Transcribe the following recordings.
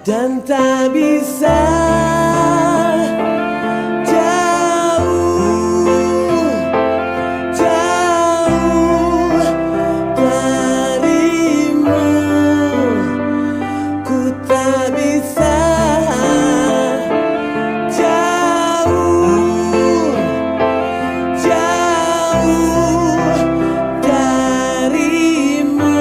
dan tak bisa jauh, jauh darimu. Ku tak bisa jauh, jauh darimu.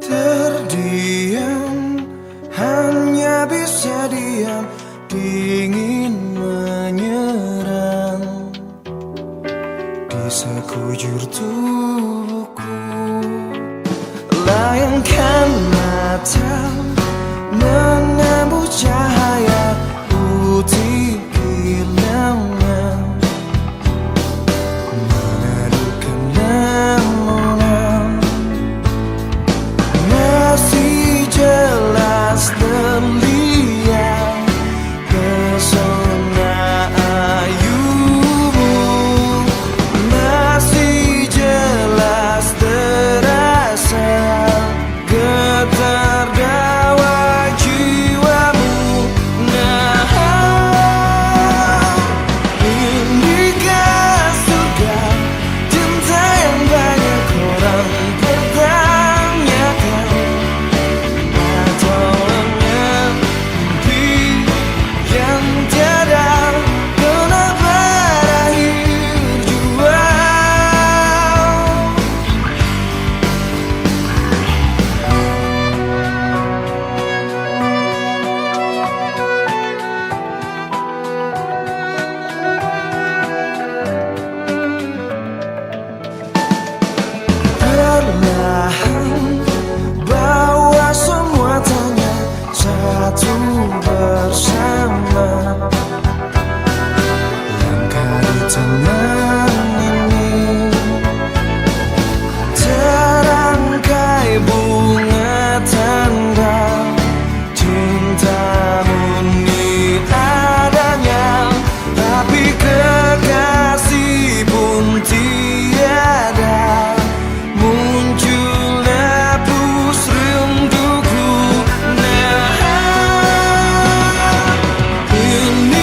Terdiam, hanya bisa diam, dingin menyerang di sekujur tubuhku. Layangkan mata, menembus cahaya putih kilangan, meneduhkan lamunan. Masih jelas terlihat pesona ayumu, masih jelas terasa getar dawa jiwamu. Nah, inikah surga cinta yang banyak orang pertanyakan? Bawa semua tanya satu bersama, langkah di taman ini, terangkai bunga tanda cinta murni adanya, tapi kekasih pun tiada. Muncul hapus rinduku. Nah, ini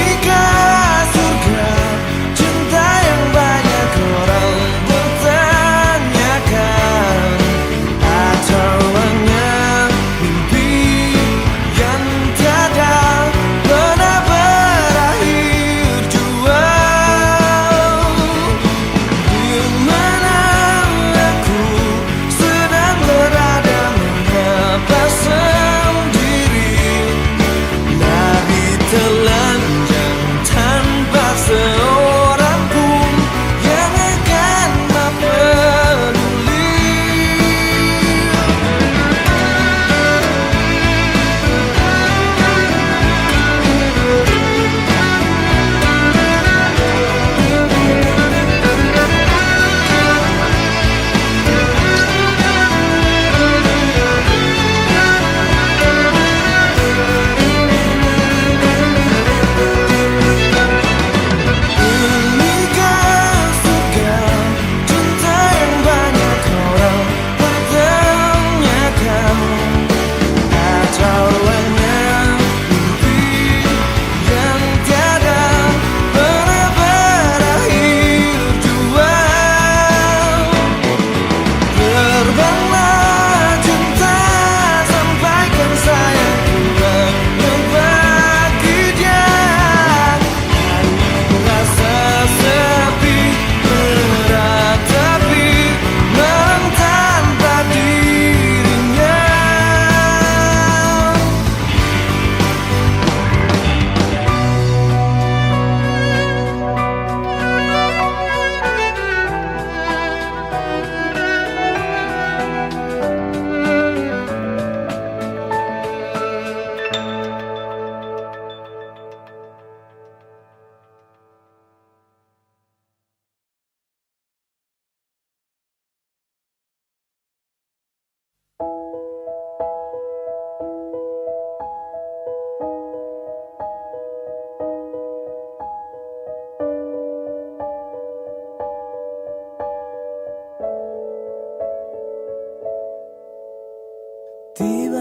Tiba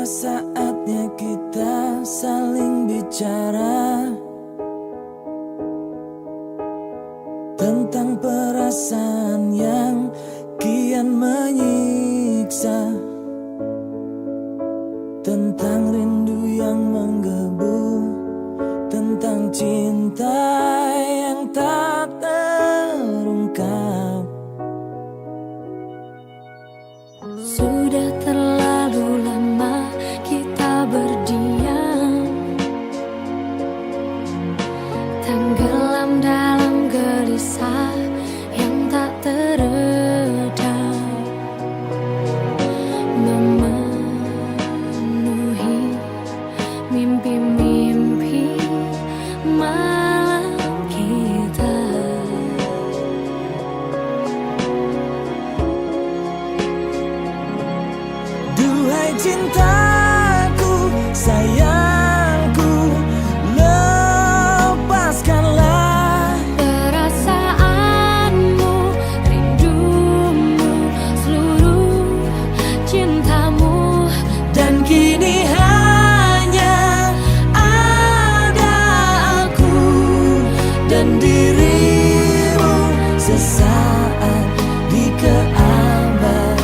saatnya kita saling bicara tentang perasaan yang kian menyiksa, tentang rindu yang menggebu, tentang cinta yang tak terungkap. Sudah terlalu lama kita berdiam, tenggelam dalam gelisah yang tak teredam, memenuhi mimpi-mimpi malam kita. Duhai cintaku, sayangku, lepaskanlah perasaanmu, rindumu, seluruh cintamu. dan kini hanya ada aku dan dirimu sesaat di keabadian.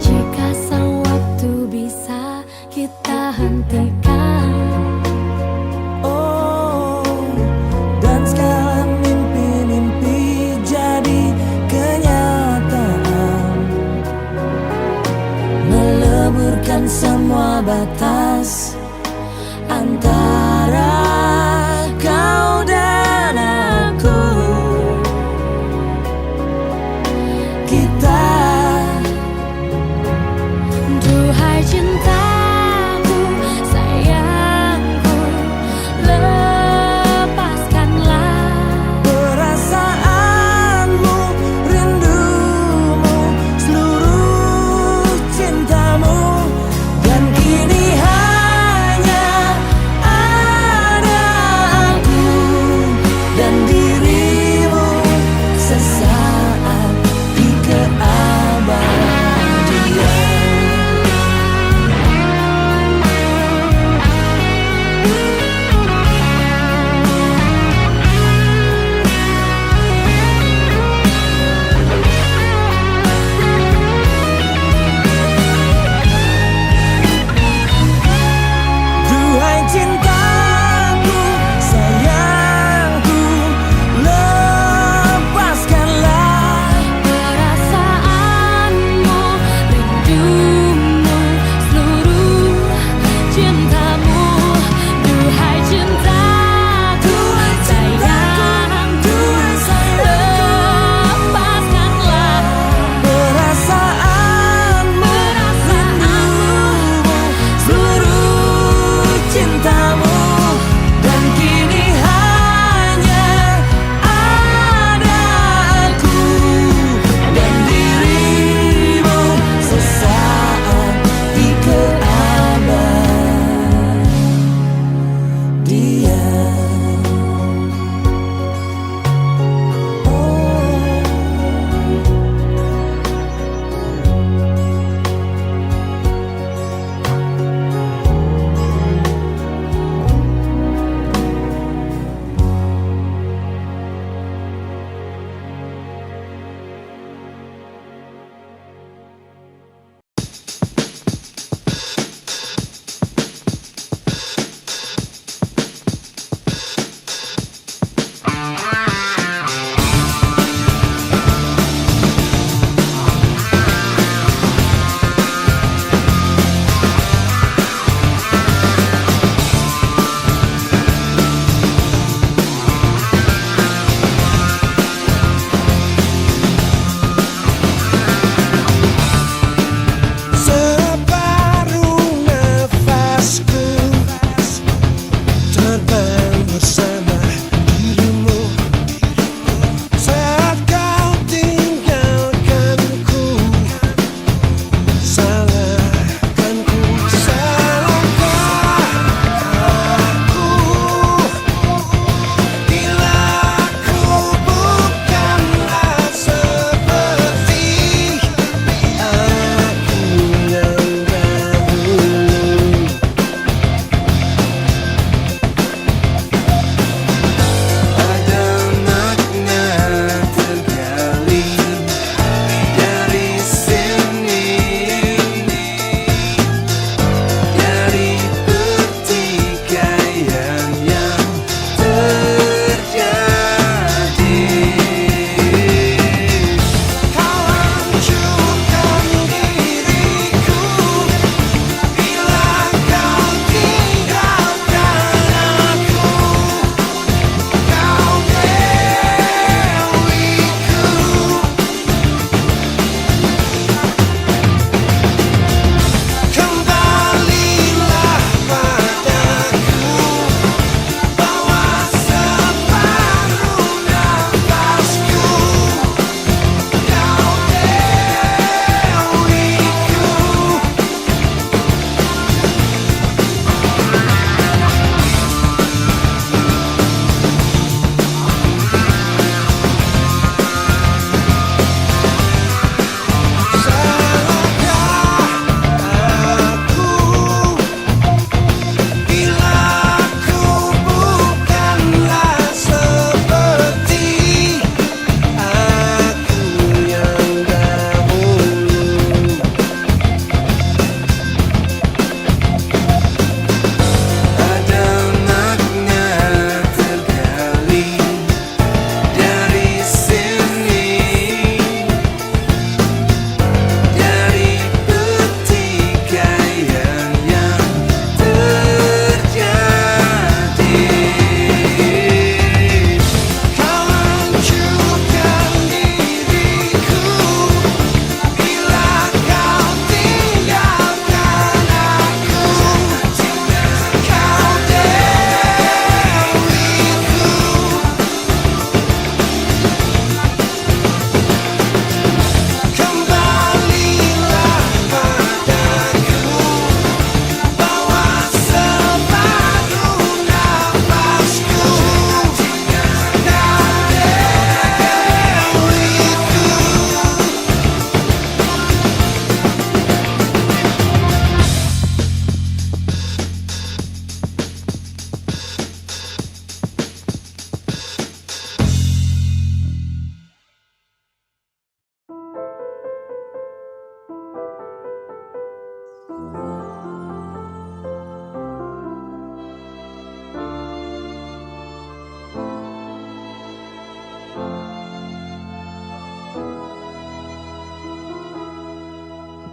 Jika sang waktu bisa kita hentikan, Oh, dan segala mimpi-mimpi jadi kenyataan, meleburkan semua batas antara kau dan aku. Kita duhai cintaku, sayangku, lepaskanlah perasaanmu, rindumu, seluruh cintamu, dan kini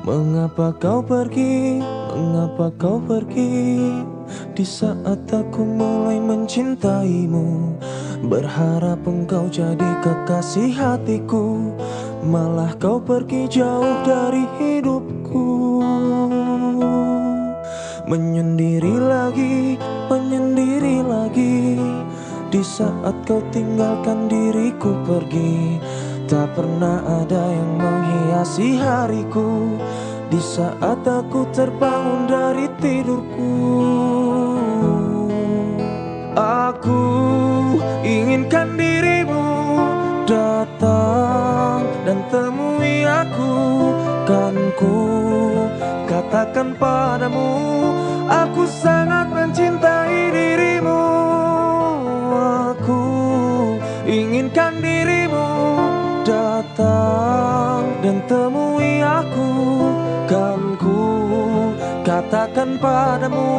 Mengapa kau pergi, mengapa kau pergi di saat aku mulai mencintaimu. Berharap engkau jadi kekasih hatiku, malah kau pergi jauh dari hidupku. Menyendiri lagi, menyendiri lagi di saat kau tinggalkan diriku pergi. Tak pernah ada yang menghiasi hariku di saat aku terbangun dari tidurku. Aku inginkan dirimu datang dan temui aku. Kan ku katakan padamu, aku sangat mencintai dirimu. Aku inginkan dirimu datang dan temui aku. Kan ku katakan padamu,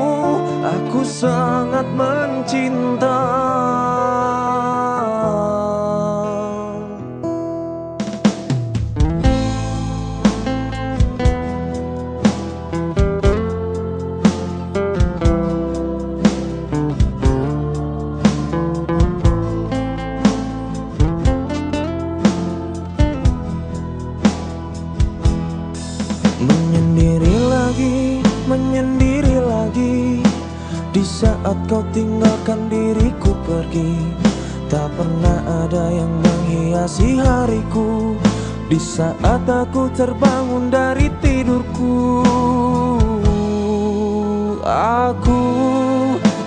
aku sangat mencinta. Menyendiri lagi, menyendiri lagi di saat kau tinggalkan diriku pergi. Tak pernah ada yang menghiasi hariku di saat aku terbangun dari tidurku. Aku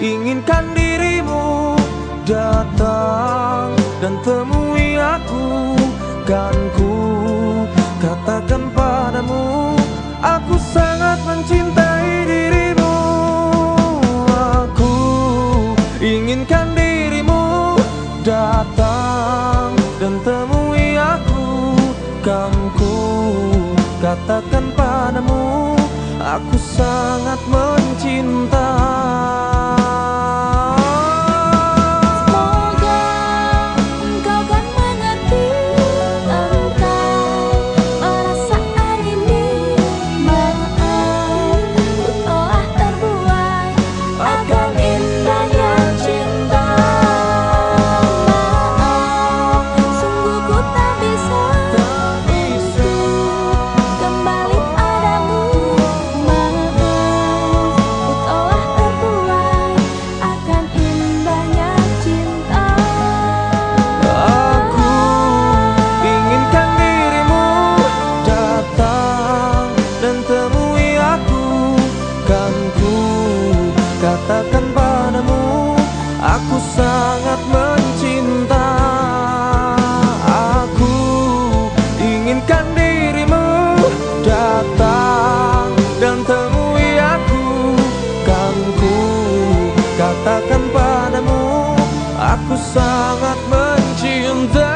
inginkan dirimu datang dan temui aku. Kan ku katakan padamu, aku sangat mencintai dirimu. Aku inginkan dirimu datang dan temui aku. Kan ku katakan padamu, aku sangat mencinta. Katakan padamu, aku sangat mencinta. Aku inginkan dirimu datang dan temui aku. Kan ku katakan padamu, aku sangat mencinta.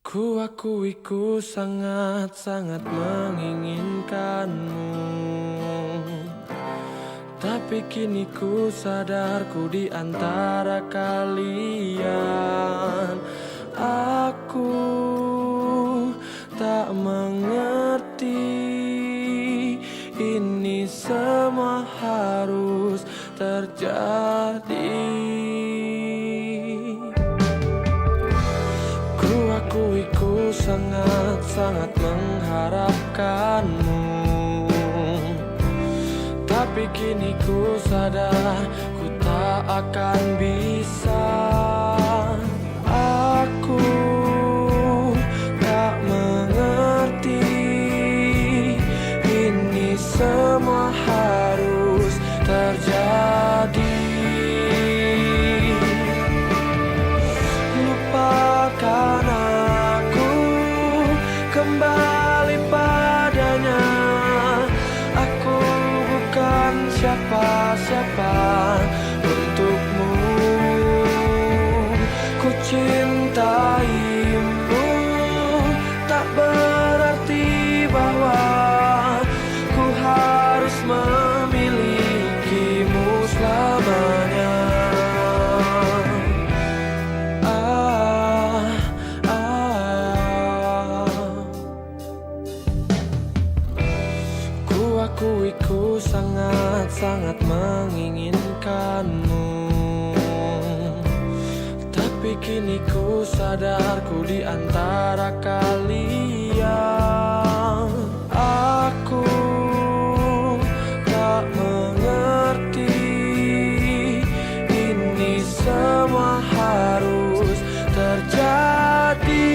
Ku akui ku sangat-sangat menginginkanmu, tapi kini ku sadar ku di antara kalian. Aku tak mengerti ini semua harus terjadi. Ku sangat-sangat mengharapkanmu, tapi kini ku sadar ku tak akan bisa. Aku tak mengerti ini semua harus terjadi. Lupakan kembali padanya. Aku bukan siapa-siapa untukmu. Ku cintaimu tak berarti sangat menginginkanmu. Tapi kini ku sadar ku di antara kalian. Aku tak mengerti, ini semua harus terjadi.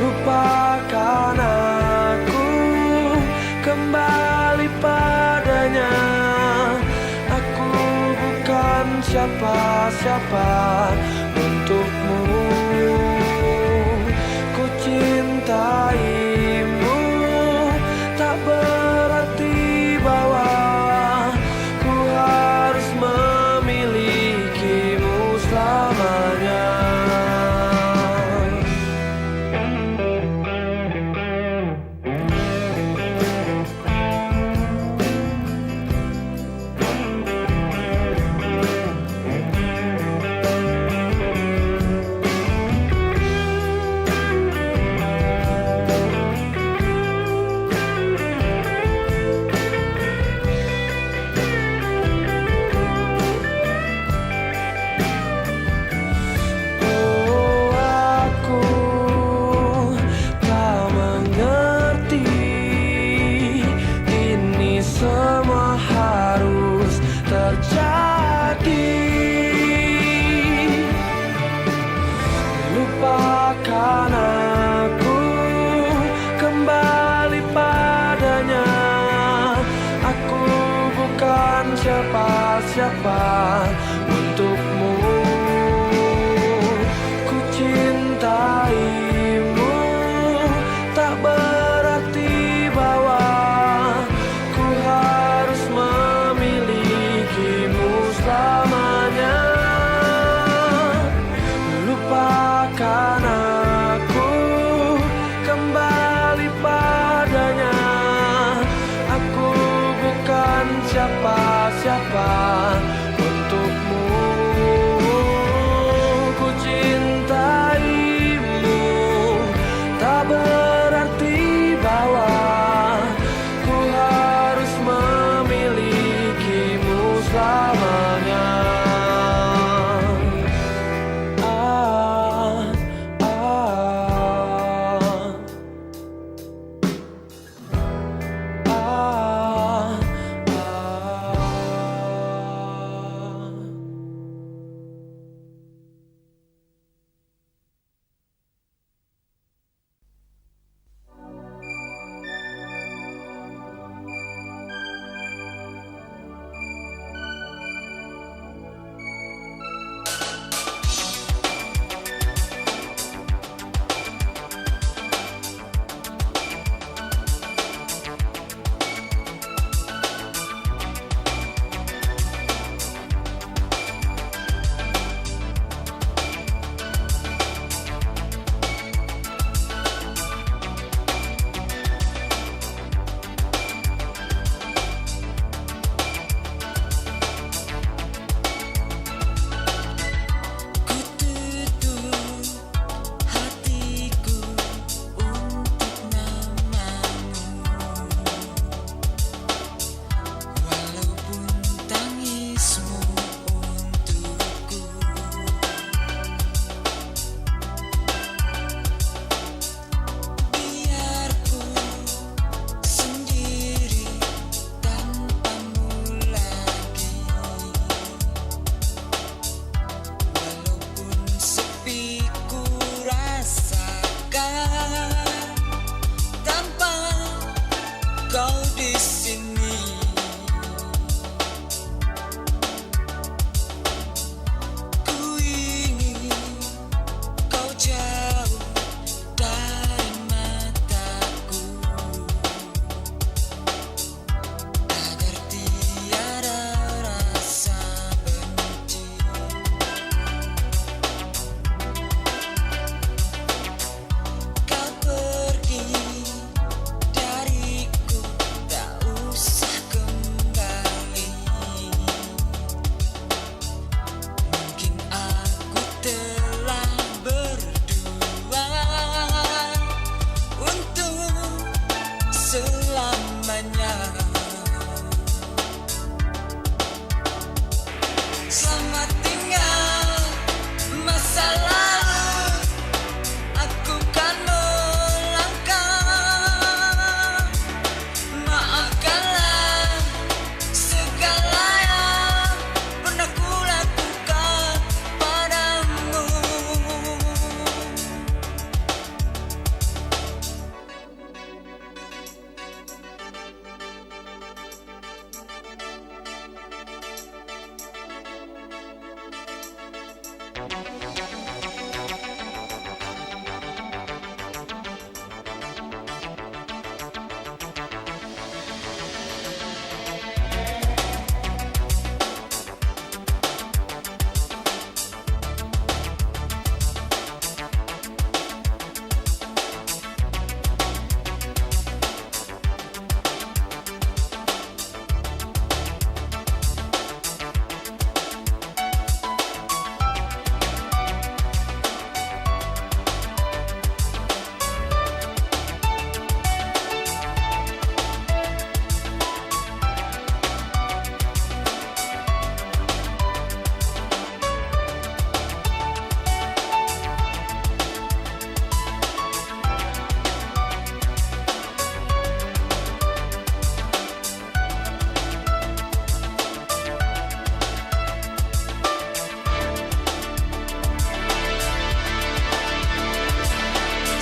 Lupakan aku, kembali padanya. Aku bukan siapa-siapa untukmu. Ku cintaimu, tak berarti bahwa ku harus memilikimu selamanya. Semua harus terjadi. Lupakan aku, kembali padanya. Aku bukan siapa-siapa untukmu. Ku cintaimu, tak berarti bahwa selamanya. Lupakan aku, kembali padanya. Aku bukan siapa-siapa untukmu. Ku cintaimu, tak berarti bahwa ku harus memilikimu selamanya.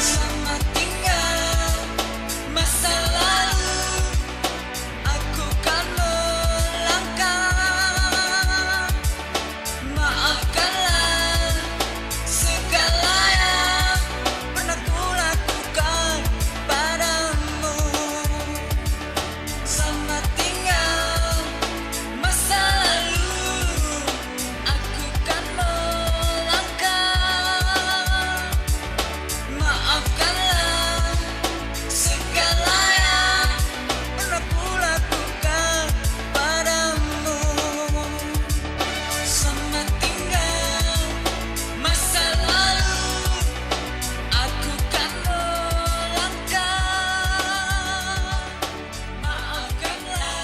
Selamat tinggal masa lalu, aku kan melangkah. Maafkanlah segala yang pernah kulakukan padamu. Selamat tinggal masa lalu, aku kan melangkah. Maafkanlah segala yang pernah kulakukan padamu. Selamat tinggal masa lalu, aku kan melangkah. Maafkanlah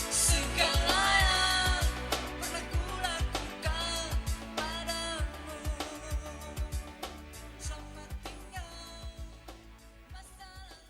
segala yang pernah kulakukan padamu. Selamat tinggal masa lalu.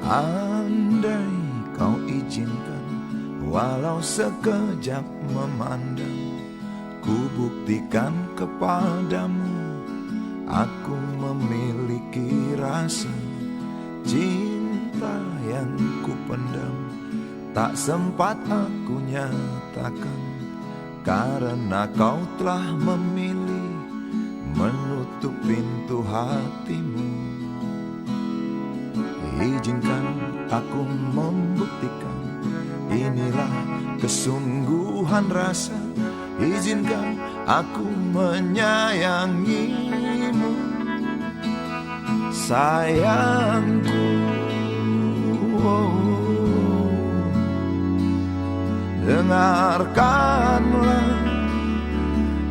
Andai kau izinkan, walau sekejap memandang, ku buktikan kepadamu, aku memiliki rasa cinta yang ku pendam. Tak sempat aku nyatakan, karena kau telah memilih menutup pintu hatimu. Izinkan aku membuktikan, inilah kesungguhan rasa. Izinkan aku menyayangimu, sayangku. Dengarkanlah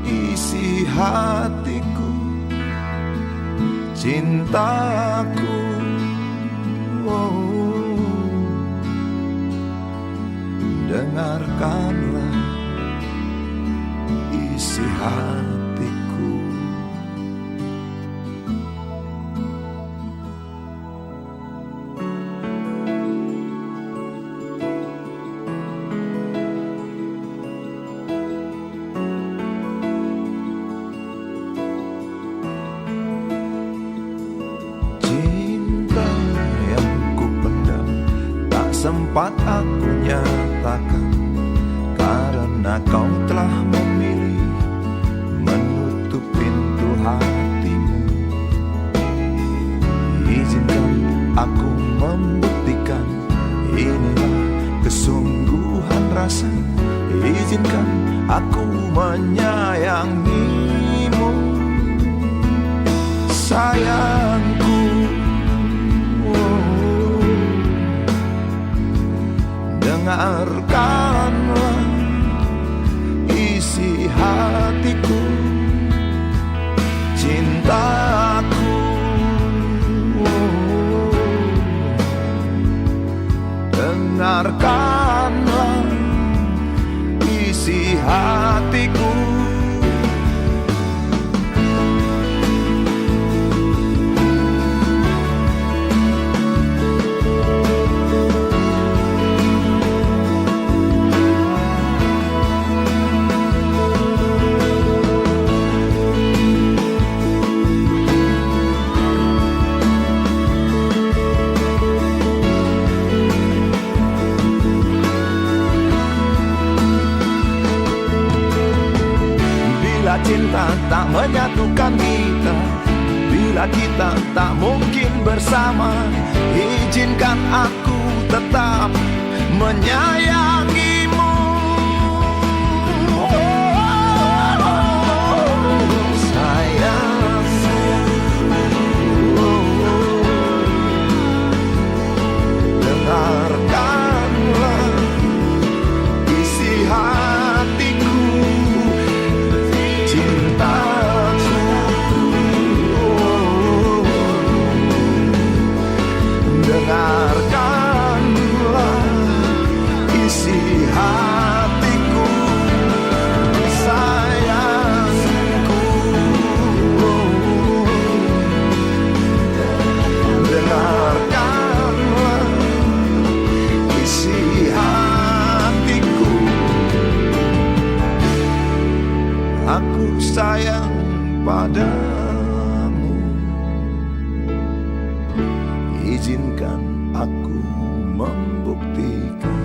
isi hatiku, cintaku. Dengarkanlah isi hatiku. Cinta yang ku pendam, tak sempat aku nyatakan, karena kau telah memilih menutup pintu hatimu. Izinkan aku membuktikan, inilah kesungguhan rasa. Izinkan aku menyayangimu, sayangku. Dengarkanlah isi hatiku, cintaku. menyatukan kita. Bila kita tak mungkin bersama, izinkan aku tetap menyayangimu. Sayang, dengarkanlah isi hatiku, cintaku. Dengarkanlah isi hatiku, sayangku. Dengarkanlah isi hatiku. Aku sayang padamu, izinkan aku membuktikan.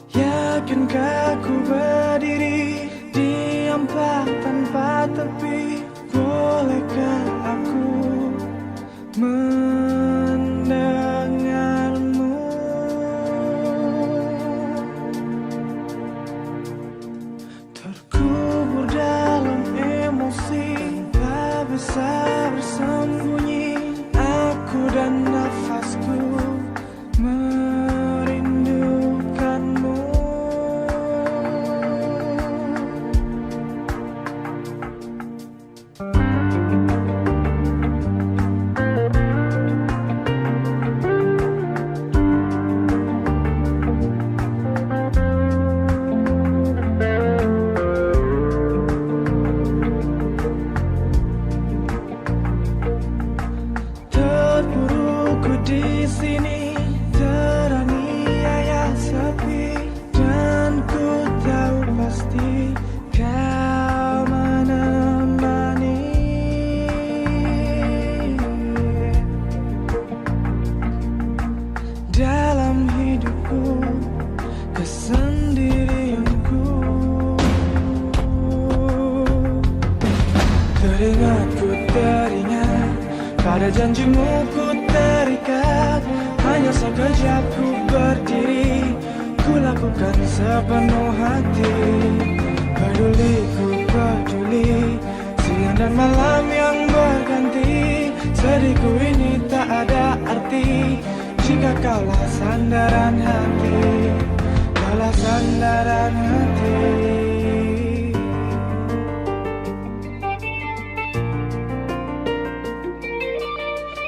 Yakinkah ku berdiri di empat tanpa tepi? Bolehkah aku mendengarmu? Terkubur dalam emosi, tak bisa bersembunyi. Aku dan nafasku merindukanmu. Terpuruku di sini, teraniaya sepi, dan ku tahu pasti kau menemani. Dalam hidupku, kesendirianku, teringat pada janjimu ku terikat. Hanya sekejap ku berdiri, ku lakukan sepenuh hati. Peduli, siang dan malam yang berganti. Sedihku ini tak ada arti jika kaulah sandaran hati, kaulah sandaran hati.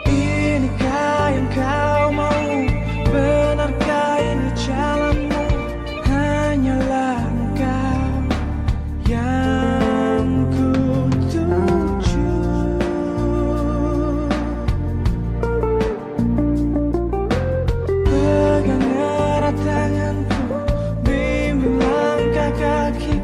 Inikah yang kau mau? Benarkah ini jalanmu? Hanyalah engkau yang ku tuju. Pegang erat tanganku, bimbing langkah kaki.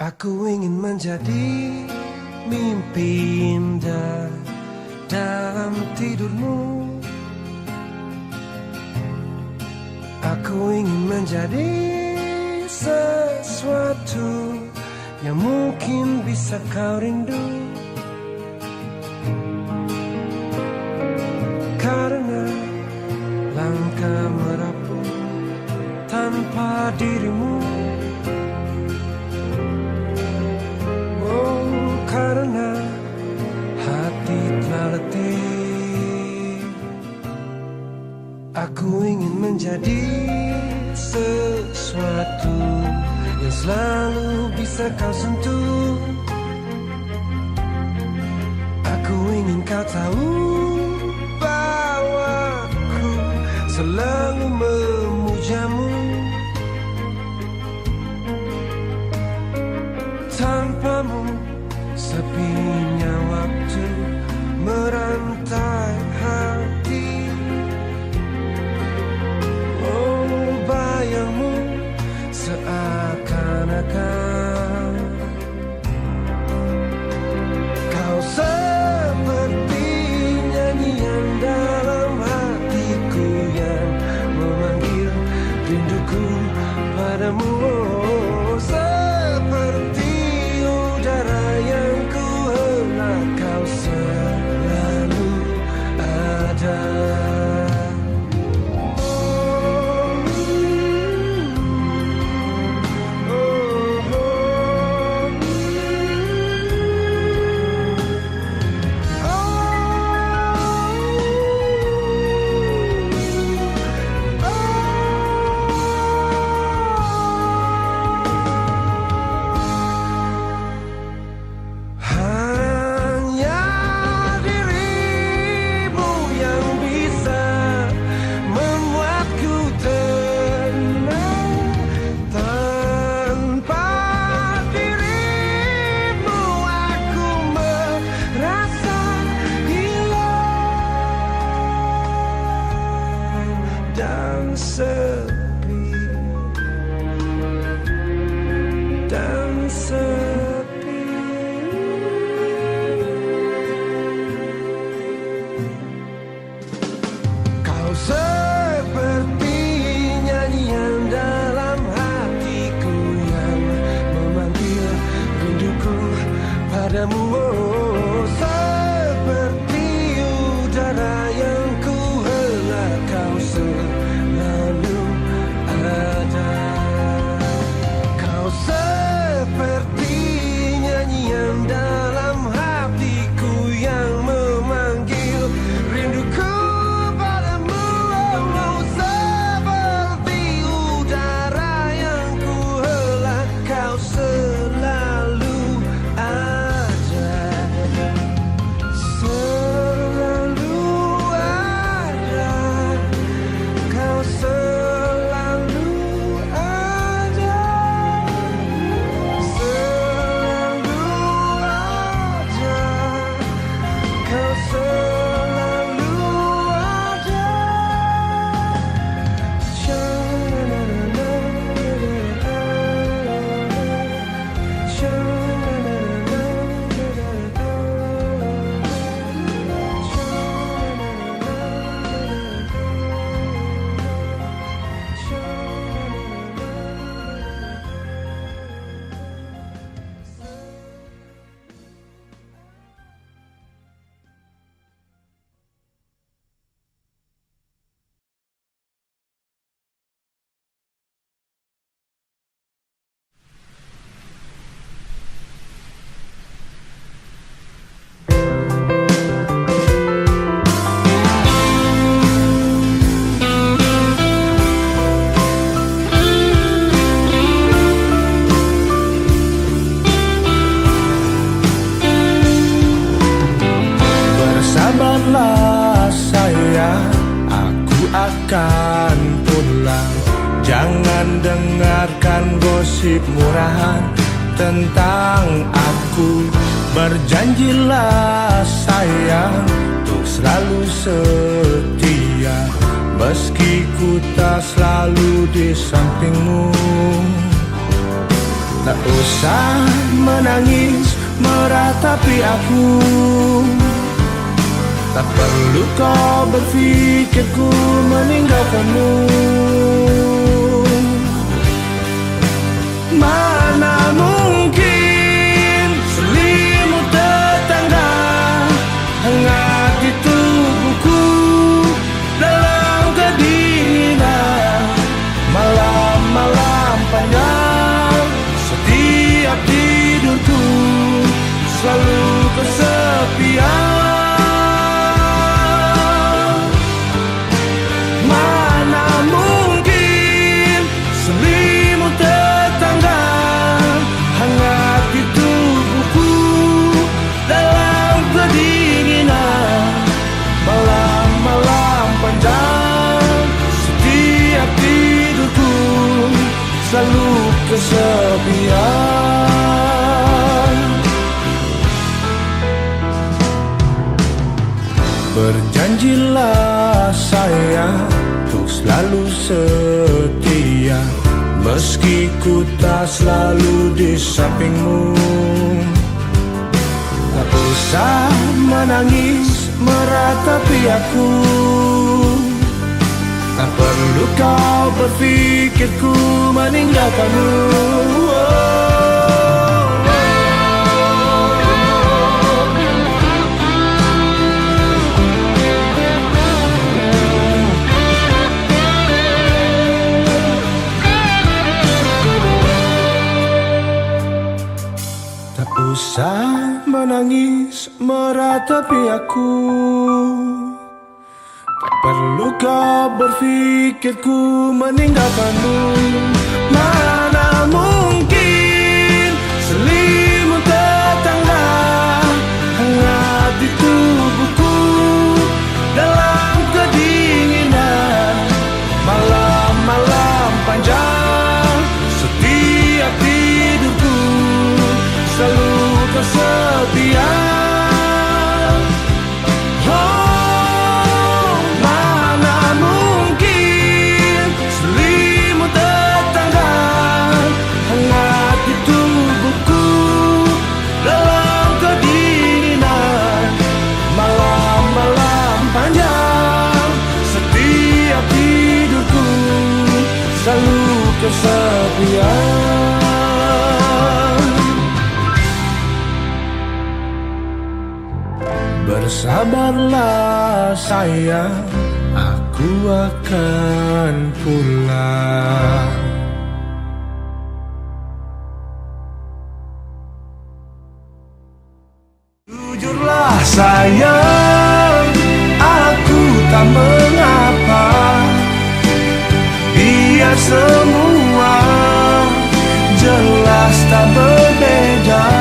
Aku ingin menjadi mimpi indah dalam tidurmu. Aku ingin menjadi sesuatu yang mungkin bisa kau rindu. Karena langkah merapu tanpa dirimu. Karena hati telah letih. Aku ingin menjadi sesuatu yang selalu bisa kau sentuh. Aku ingin kau tahu bahwa aku selalu memujamu. Tanpamu sepinya waktu merantai hati. Oh, bayangmu seakan-akan kau seperti nyanyian dalam hatiku yang memanggil rinduku padamu. Oh, seperti udara yang ku hela, kau selalu ada. Dan sepi, dan sepi. Kau seperti nyanyian dalam hatiku yang memanggil rinduku padamu. Oh, seperti udara yang ku hela, kau selalu ada. Kau seperti nyanyian dalam hatiku yang memanggil rinduku padamu. Oh, seperti udara yang ku hela, kau selalu ada. Selalu ada. Kau selalu ada. Selalu ada. Kau selalu ada. Bersabarlah sayang, aku akan pulang. Jangan dengarkan gosip murahan tentang aku. Berjanjilah sayang untuk selalu setia, meski ku tak selalu di sampingmu. Tak usah menangis meratapi aku. Tak perlu kau berpikir ku meninggalkanmu. Mana mungkin selimut tetangga hangat di tubuhku dalam kedinginan malam-malam panjang. Setiap tidurku selalu kesepian. Selalu kesepian. Berjanjilah sayang untuk selalu setia, meski ku tak selalu di sampingmu. Tak usah menangis meratapi aku. Tak perlu kau berpikir ku meninggalkanmu. Tak usah menangis meratapi aku. Perlu kau berpikir ku meninggalkanmu. Mana mungkin selimut tetangga hangat di tubuhku dalam kedinginan malam-malam panjang. Setiap tidurku selalu kesepian. Selalu kesepian. Bersabarlah sayang, aku akan pulang. Jujurlah sayang, aku tak mengapa. Biar semua jelas tak berbeda.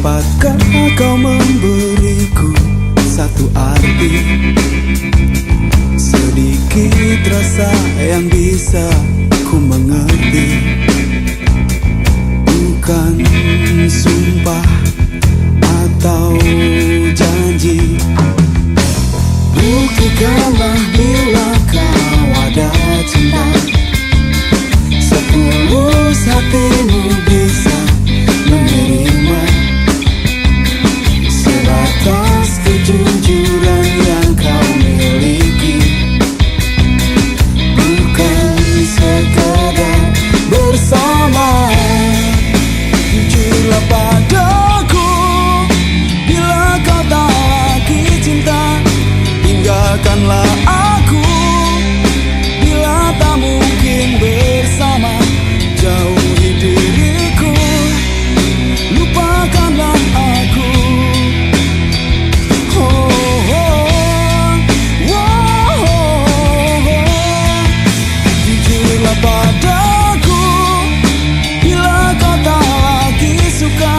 Dapatkah kau memberiku satu arti, sedikit rasa yang bisa ku mengerti? Bukan sumpah atau janji. Buktikanlah bila kau ada cinta, setulus hatimu bisa menerima, sebatas kejujuran yang kau miliki. Bukan sekadar bersama. Jujurlah padaku bila kau tak lagi cinta. Tinggalkanlah aku bila tak mungkin bersama. Jauhi diriku, lupakanlah aku. Jujurlah padaku bila kau tak lagi suka.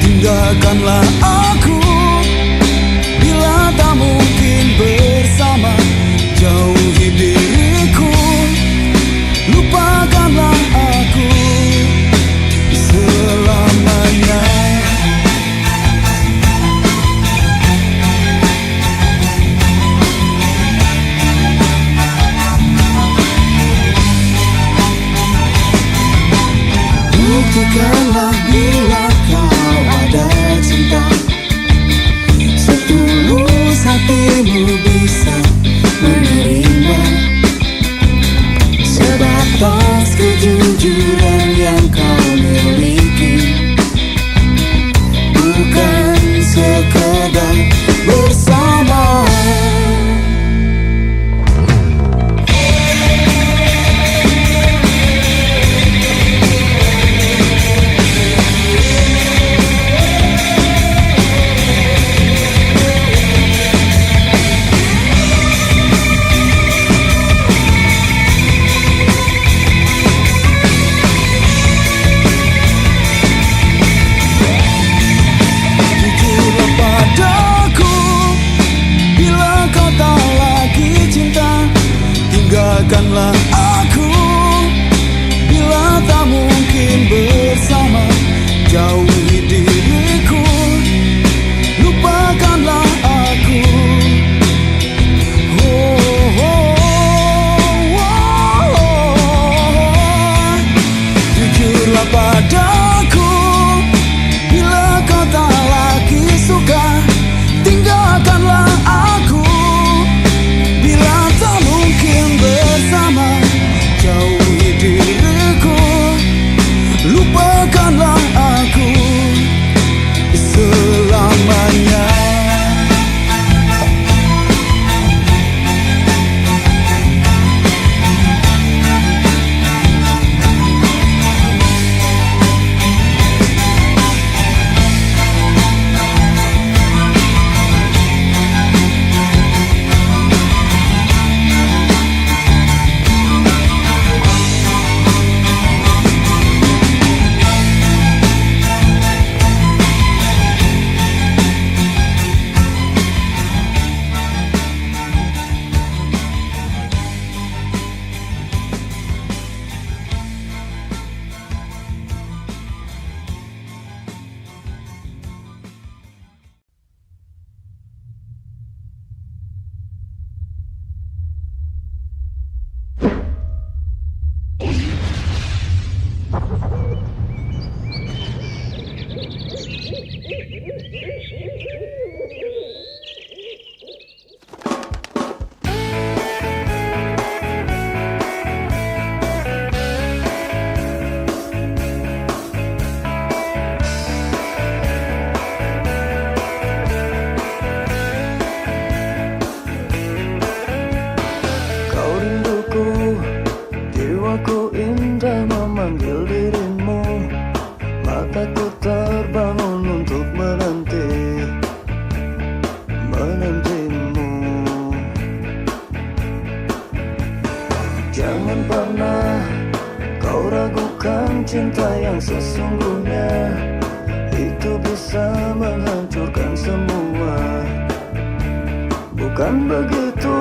Tinggalkanlah aku bila tak mungkin bersama. Jauhi diriku, lupakanlah aku selamanya. Buktikanlah bila kau ada cinta, setulus hatimu bisa menerima, sebatas kejujuran yang kau miliki. Bukan sekadar bersama. Jujurlah padaku bila kau tak lagi cinta. Tinggalkanlah aku bila tak mungkin bersama. Jauhi diriku, lupakanlah aku. Jujurlah padaku bila kau tak lagi suka. Tinggalkanlah aku bila tak mungkin bersama. Jauhi diriku, lupakanlah aku selamanya. cinta yang sesungguhnya itu bisa menghancurkan semua. Bukan begitu.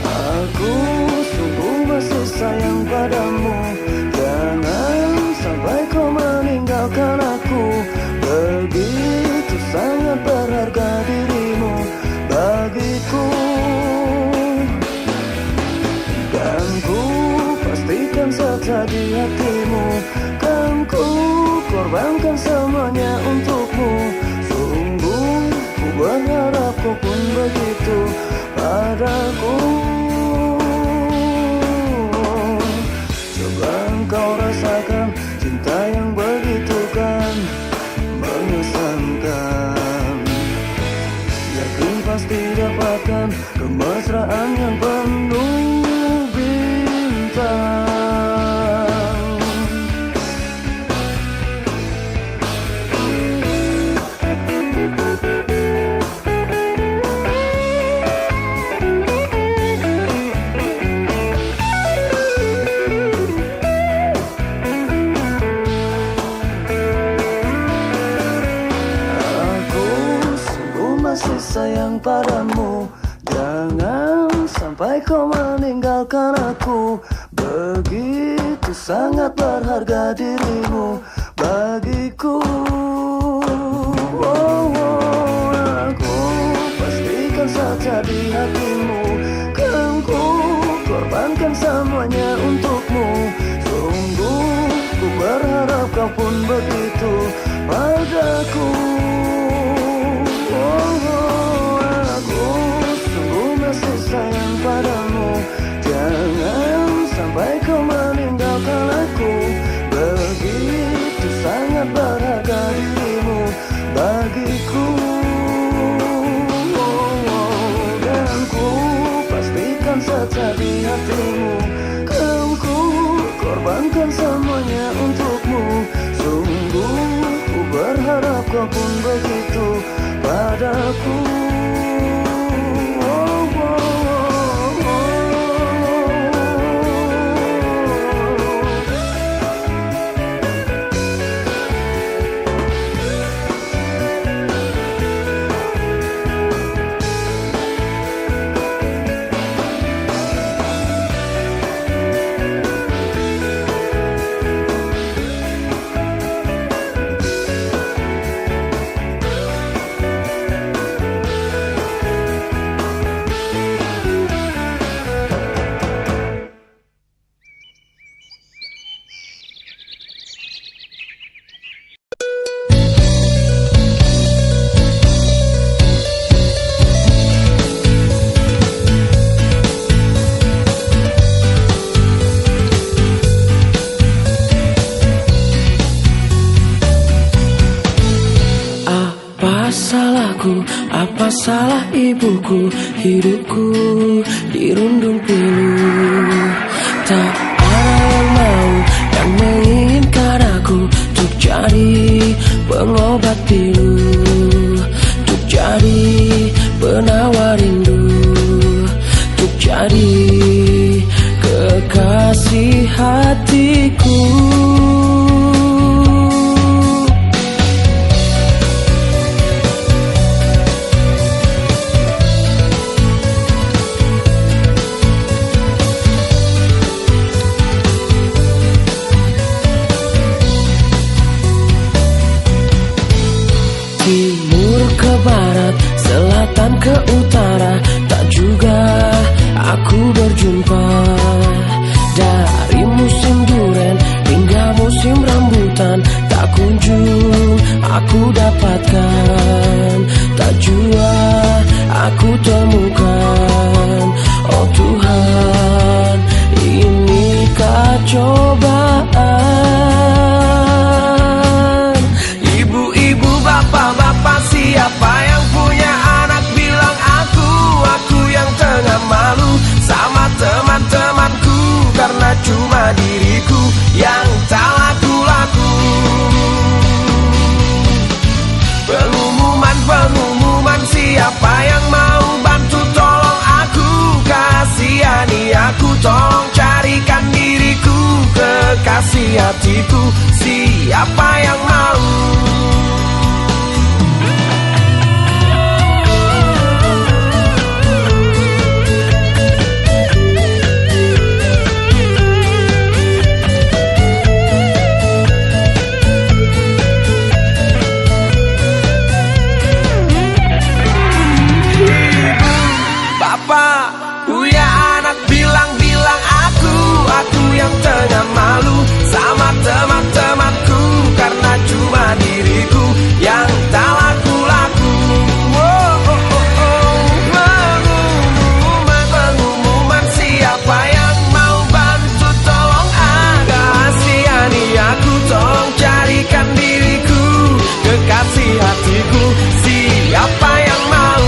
Aku sungguh masih sayang padamu. Jangan sampai kau meninggalkan aku. Begitu sangat berharga dirimu bagiku. Dan ku pastikan saja di hatimu. Kan ku korbankan semuanya untukmu. Sungguh ku berharap kau pun begitu padaku. Coba engkau rasakan cinta yang begitu kan mengesankan. Yakin pasti dapatkan kemesraan yang penuh bintang. Masih sayang padamu. Jangan sampai kau meninggalkan aku. Begitu sangat berharga dirimu bagiku. Aku pastikan saja di hatimu. Kan ku korbankan semuanya untukmu. Sungguh ku berharap kau pun begitu padaku. Aku sungguh masih sayang padamu. Jangan sampai kau meninggalkan aku. Begitu sangat berharga dirimu bagiku. Dan ku pastikan saja di hatimu. Kan ku korbankan semuanya untukmu. Sungguh ku berharap kau pun begitu padaku. Apa salah ibuku, hidupku dirundung pilu. Tak ada yang mau, yang menginginkan aku untuk jadi pengobat pilu, untuk jadi penawar rindu, untuk jadi kekasih hatiku. Timur ke barat, selatan ke utara, tak juga aku berjumpa. Dari musim duren hingga musim rambutan, tak kunjung aku dapatkan, tak jua aku temukan. Oh Tuhan, inikah cobaan? Ibu-ibu, bapak-bapak, siapa yang punya anak bilang aku yang tengah malu sama teman-temanku, karena cuma diriku yang tak laku-laku. Pengumuman, siapa yang mau bantu kasih hatiku, siapa yang mau? Bapak punya anak bilang-bilang aku yang tengah malu sama teman-temanku, karena cuma diriku yang tak laku-laku. Pengumuman siapa yang mau bantu, tolong ada asihani aku, tolong carikan diriku, kekasih hatiku, siapa yang mau?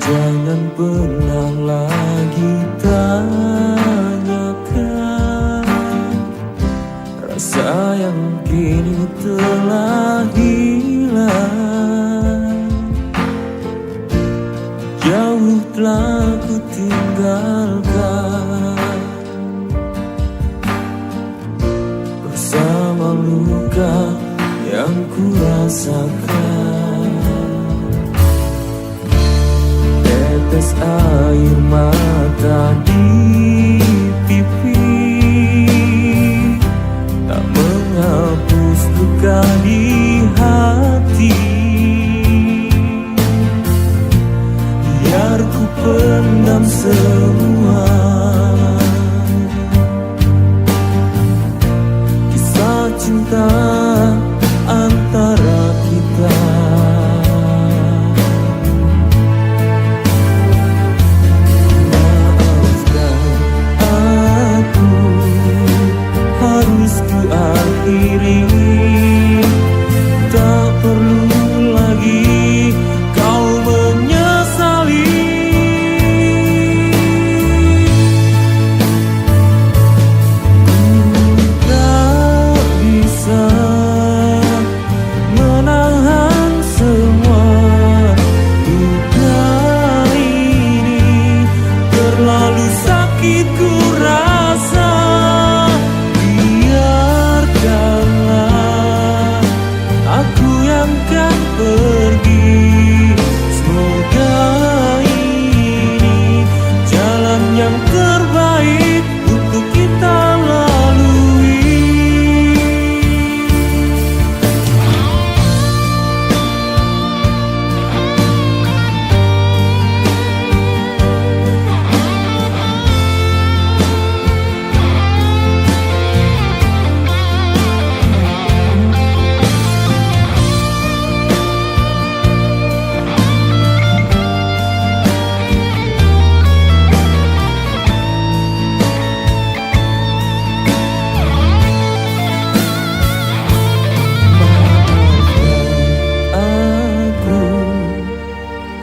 Jangan pernah lagi tanyakan rasa yang kini telah hilang. Jauh telah ku tinggalkan bersama luka yang ku rasakan. Tetes air mata di pipi tak menghapus luka di hati. Biar ku pendam semua kisah cinta antara kita. Tak perlu lagi kau menyesali. Tak bisa menahan semua duka ini, terlalu sakit ku rasa. Aku yang kan pergi, semoga ini jalan yang terbaik untuk kita lalui.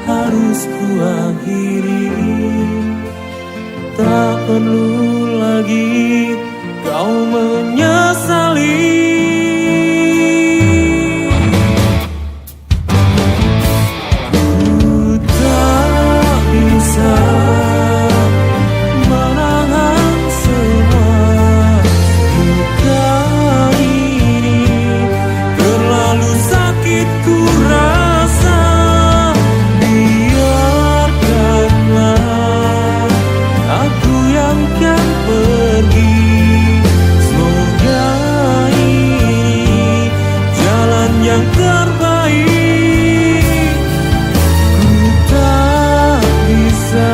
Harus ku akhiri, tak perlu lagi kau menyesali. Ku tak bisa menahan semua luka ini, terlalu sakit ku rasa. Aku yang kan pergi, semoga ini jalan yang terbaik. Ku tak bisa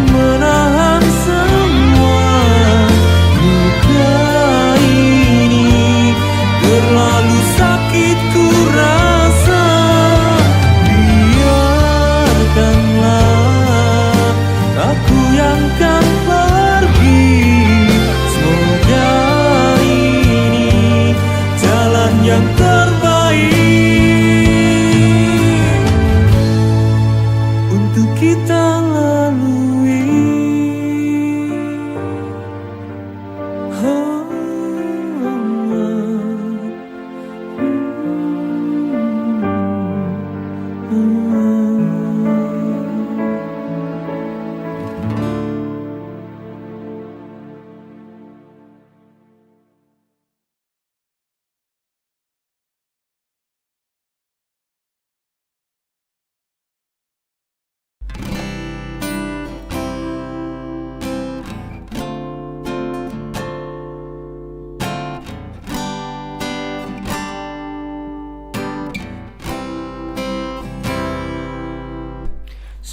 menahan semua luka yang terbaik untuk kita lalui. Oh.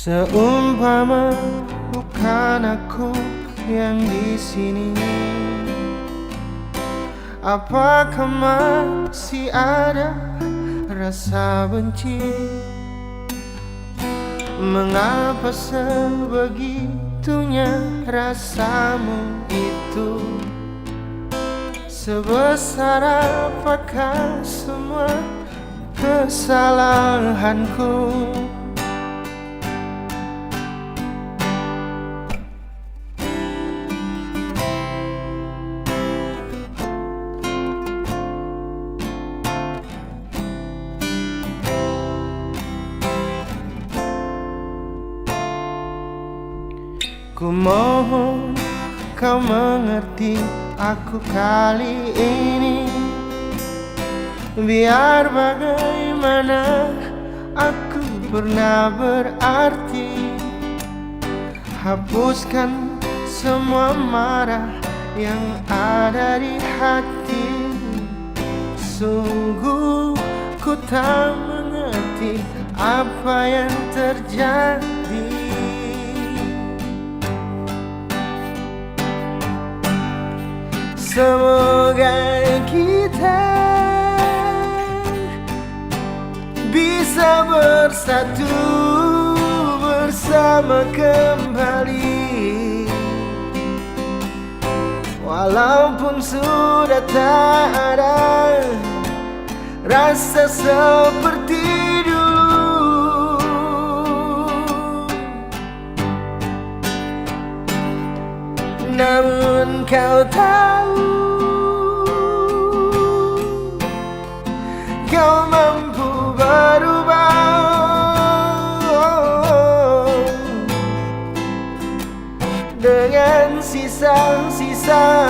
Seumpama bukan aku yang di sini, apakah masih ada rasa benci? Mengapa sebegitunya rasamu itu? Sebesar apakah semua kesalahanku? Ku mohon kau mengerti aku kali ini. Biar bagaimana aku pernah berarti. Hapuskan semua marah yang ada di hati. Sungguh ku tak mengerti apa yang terjadi. Semoga kita bisa bersatu bersama kembali, walaupun sudah tak ada rasa seperti dulu. Namun kau tahu, kau mampu berubah dengan sisa-sisa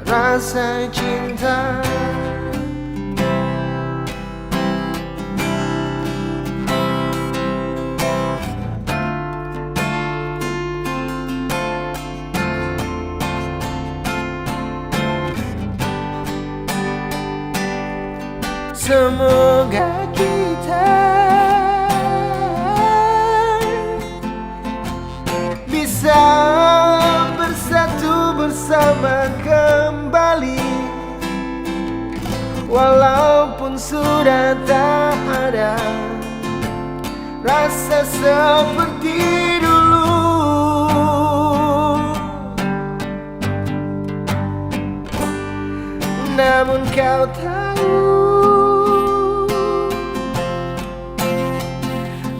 rasa cinta. Semoga kita bisa bersatu bersama kembali, walaupun sudah tak ada rasa seperti dulu. Namun kau tahu,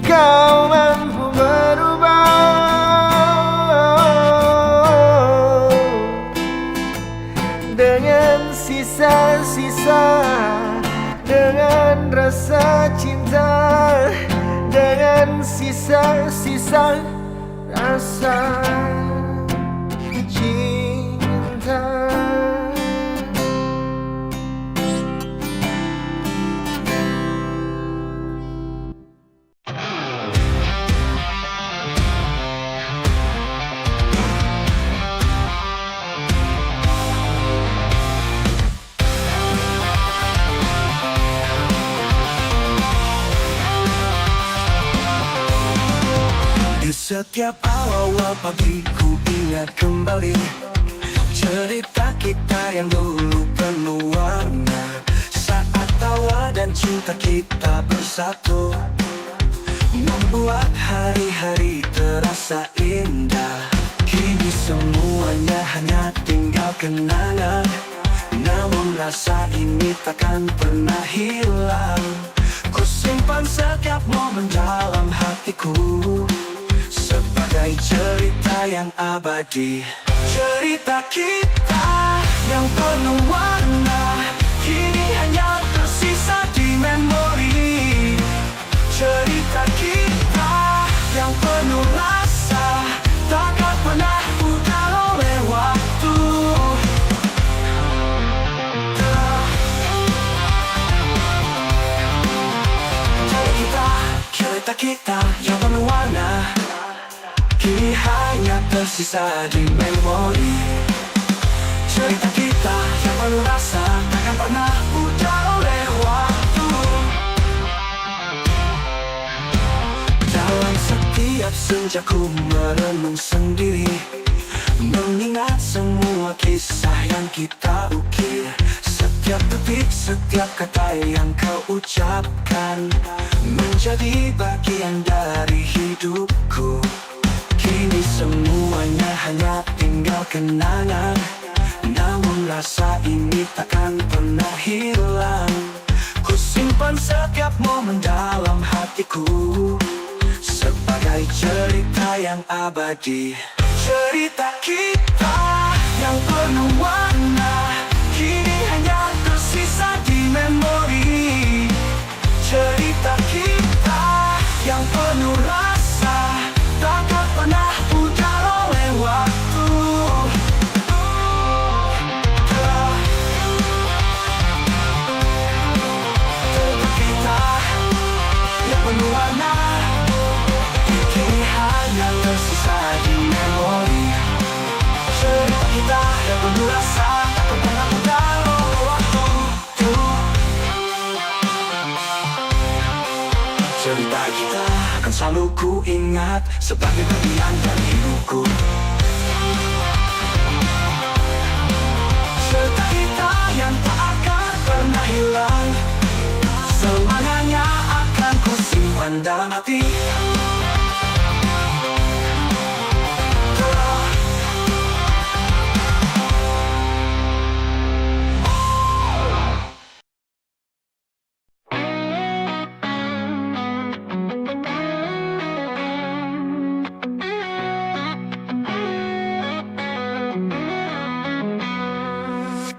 kau mampu berubah dengan sisa-sisa, dengan rasa cinta, dengan sisa-sisa rasa cinta. Setiap awal pagi ku ingat kembali cerita kita yang dulu penuh warna. Saat tawa dan cinta kita bersatu, membuat hari-hari terasa indah. Kini semuanya hanya tinggal kenangan. Namun rasa ini takkan pernah hilang. Ku simpan setiap momen dalam hatiku sebagai cerita yang abadi. Cerita kita yang penuh warna kini hanya tersisa di memori. Cerita kita yang penuh rasa takkan pernah pudar oleh waktu. Cerita kita yang penuh warna kini hanya tersisa di memori. Cerita kita yang penuh rasa takkan pernah pudar oleh waktu. Dalam setiap senja ku merenung sendiri, mengingat semua kisah yang kita ukir. Setiap detik, setiap kata yang kau ucapkan menjadi bagian dari hidupku. Kini semuanya hanya tinggal kenangan, namun rasa ini takkan pernah hilang. Ku simpan setiap momen dalam hatiku sebagai cerita yang abadi. Cerita kita yang penuh warna kini hanya tersisa di memori. Cerita kita yang penuh rasa takkan pernah pudar oleh waktu. Cerita kita yang penuh warna kini hanya tersisa di memori. Cerita kita yang penuh rasa takkan pernah pudar oleh waktu. Cerita kita akan selalu ku ingat sebagai bagian dari hidupku. Cerita kita yang tak akan pernah hilang, selamanya akan ku simpan dalam hati.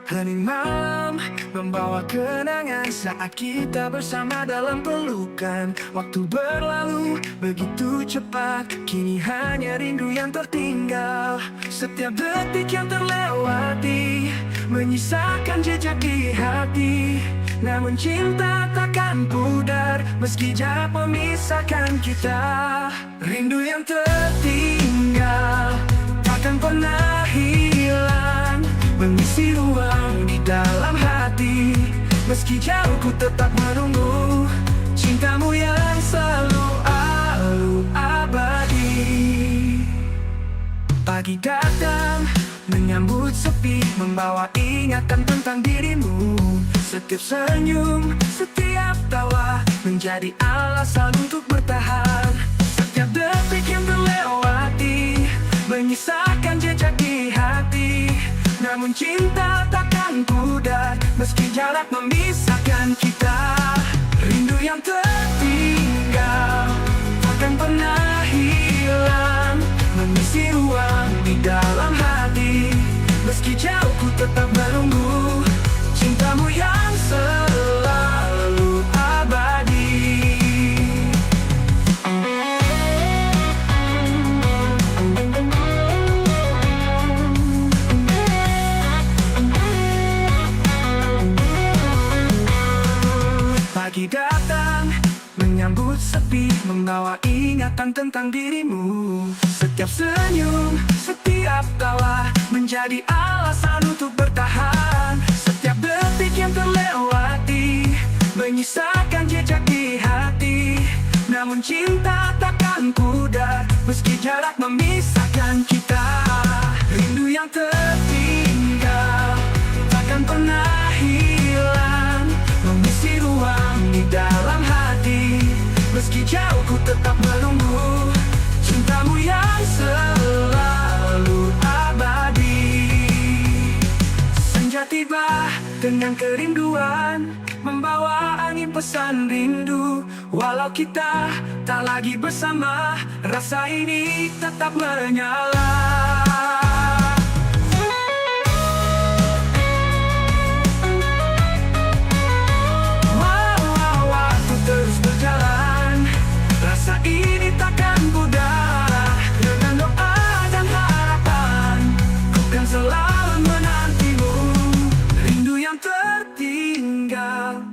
Hening malam membawa kenangan saat kita bersama dalam pelukan. Waktu berlalu begitu cepat, kini hanya rindu yang tertinggal. Setiap detik yang terlewati menyisakan jejak di hati. Namun cinta takkan pudar meski jarak memisahkan kita. Rindu yang tertinggal takkan pernah hilang, mengisi ruang di dalam hati. Meski jauh ku tetap menunggu cintamu yang selalu abadi. Pagi datang menyambut sepi, membawa ingatan tentang dirimu. Setiap senyum, setiap tawa menjadi alasan untuk bertahan. Setiap detik yang terlewati menyisakan jejak di hati. Namun cinta takkan pudar meski jarak memisahkan kita. Rindu yang tertinggal takkan pernah hilang, mengisi ruang di dalam hati. Meski jauh ku tetap menunggu cintamu yang selalu abadi. Pagi datang menyambut sepi, membawa ingatan tentang dirimu. Setiap senyum, setiap tawa menjadi alasan untuk bertahan. Setiap detik yang terlewati menyisakan jejak di hati. Namun cinta takkan pudar meski jarak memisahkan kita. Rindu yang tertinggal takkan pernah hilang, mengisi ruang di dalam hati. Meski jauh ku tetap menunggu cintamu yang selalu abadi. Senja Senja tiba dengan kerinduan, membawa angin pesan rindu. Walau kita tak lagi bersama, rasa ini tetap menyala. Waktu terus berjalan, rasa ini takkan pudar. Dengan doa dan harapan, ku kan selalu menantimu. Rindu yang tertinggal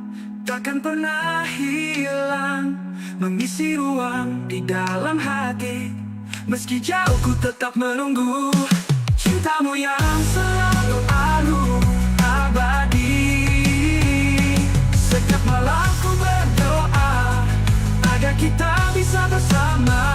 takkan pernah hilang, mengisi ruang di dalam hati. Meski jauh ku tetap menunggu cintamu yang selalu abadi. Setiap malam ku berdoa agar kita bisa bersama.